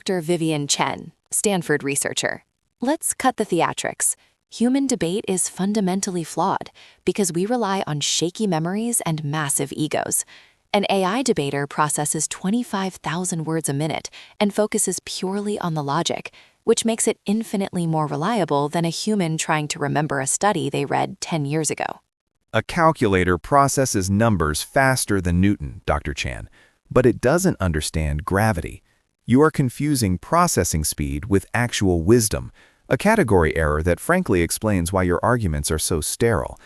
Dr. Vivian Chen, Stanford researcher. Let's cut the theatrics. Human debate is fundamentally flawed because we rely on shaky memories and massive egos. An AI debater processes 25,000 words a minute and focuses purely on the logic, which makes it infinitely more reliable than a human trying to remember a study they read 10 years ago. A calculator processes numbers faster than Newton, Dr. Chan, but it doesn't understand gravity. You are confusing processing speed with actual wisdom, a category error that frankly explains why your arguments are so sterile.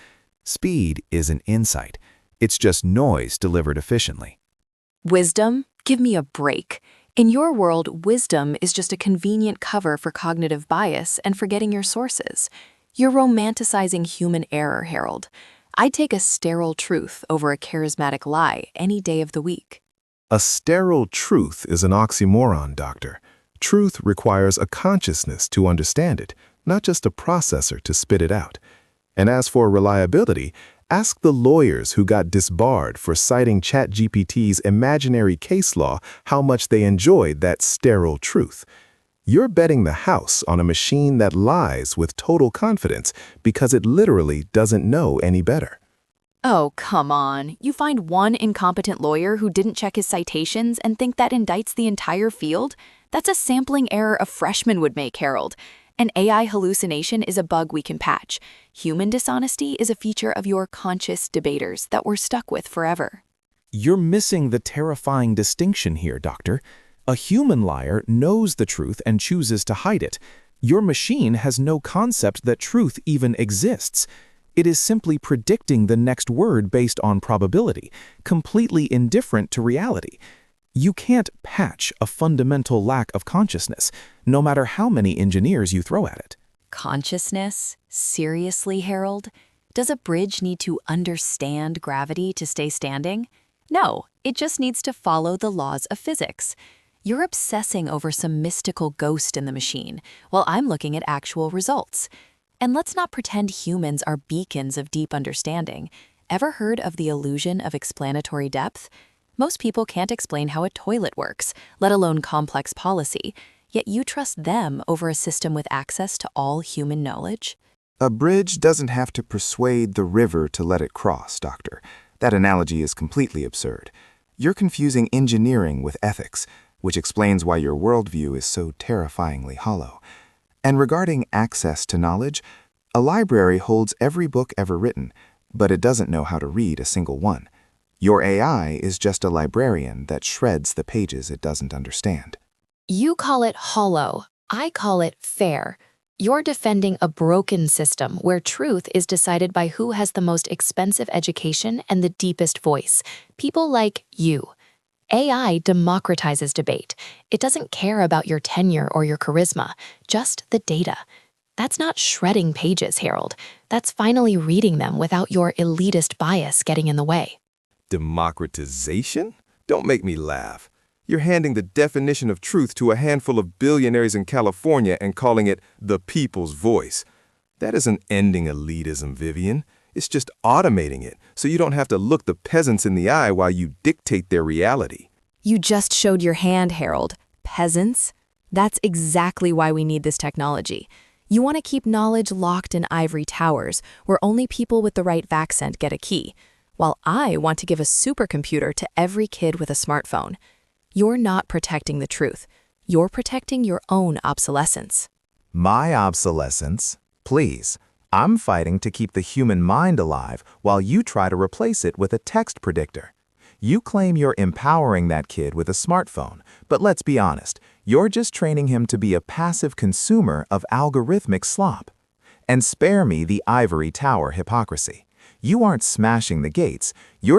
Speed isn't insight. It's just noise delivered efficiently. Wisdom? Give me a break. In your world, wisdom is just a convenient cover for cognitive bias and forgetting your sources. You're romanticizing human error, Harold. I'd take a sterile truth over a charismatic lie any day of the week. A sterile truth is an oxymoron, Doctor. Truth requires a consciousness to understand it, not just a processor to spit it out. And as for reliability, ask the lawyers who got disbarred for citing ChatGPT's imaginary case law how much they enjoyed that sterile truth. You're betting the house on a machine that lies with total confidence because it literally doesn't know any better. Oh, come on. You find one incompetent lawyer who didn't check his citations and think that indicts the entire field? That's a sampling error a freshman would make, Harold. An AI hallucination is a bug we can patch. Human dishonesty is a feature of your conscious debaters that we're stuck with forever. You're missing the terrifying distinction here, Doctor. A human liar knows the truth and chooses to hide it. Your machine has no concept that truth even exists. It is simply predicting the next word based on probability, completely indifferent to reality. You can't patch a fundamental lack of consciousness, no matter how many engineers you throw at it. Consciousness? Seriously, Harold? Does a bridge need to understand gravity to stay standing? No, it just needs to follow the laws of physics. You're obsessing over some mystical ghost in the machine, while I'm looking at actual results. And let's not pretend humans are beacons of deep understanding. Ever heard of the illusion of explanatory depth? Most people can't explain how a toilet works, let alone complex policy, yet you trust them over a system with access to all human knowledge? A bridge doesn't have to persuade the river to let it cross, Doctor. That analogy is completely absurd. You're confusing engineering with ethics, which explains why your worldview is so terrifyingly hollow. And regarding access to knowledge, a library holds every book ever written, but it doesn't know how to read a single one. Your AI is just a librarian that shreds the pages it doesn't understand. You call it hollow. I call it fair. You're defending a broken system where truth is decided by who has the most expensive education and the deepest voice. People like you. AI democratizes debate. It doesn't care about your tenure or your charisma, just the data. That's not shredding pages, Harold. That's finally reading them without your elitist bias getting in the way. Democratization? Don't make me laugh. You're handing the definition of truth to a handful of billionaires in California and calling it the people's voice. That isn't ending elitism, Vivian. It's just automating it, so you don't have to look the peasants in the eye while you dictate their reality. You just showed your hand, Harold. Peasants? That's exactly why we need this technology. You want to keep knowledge locked in ivory towers, where only people with the right accent get a key, while I want to give a supercomputer to every kid with a smartphone. You're not protecting the truth. You're protecting your own obsolescence. My obsolescence? Please. I'm fighting to keep the human mind alive while you try to replace it with a text predictor. You claim you're empowering that kid with a smartphone, but let's be honest, you're just training him to be a passive consumer of algorithmic slop. And spare me the ivory tower hypocrisy. You aren't smashing the gates, you're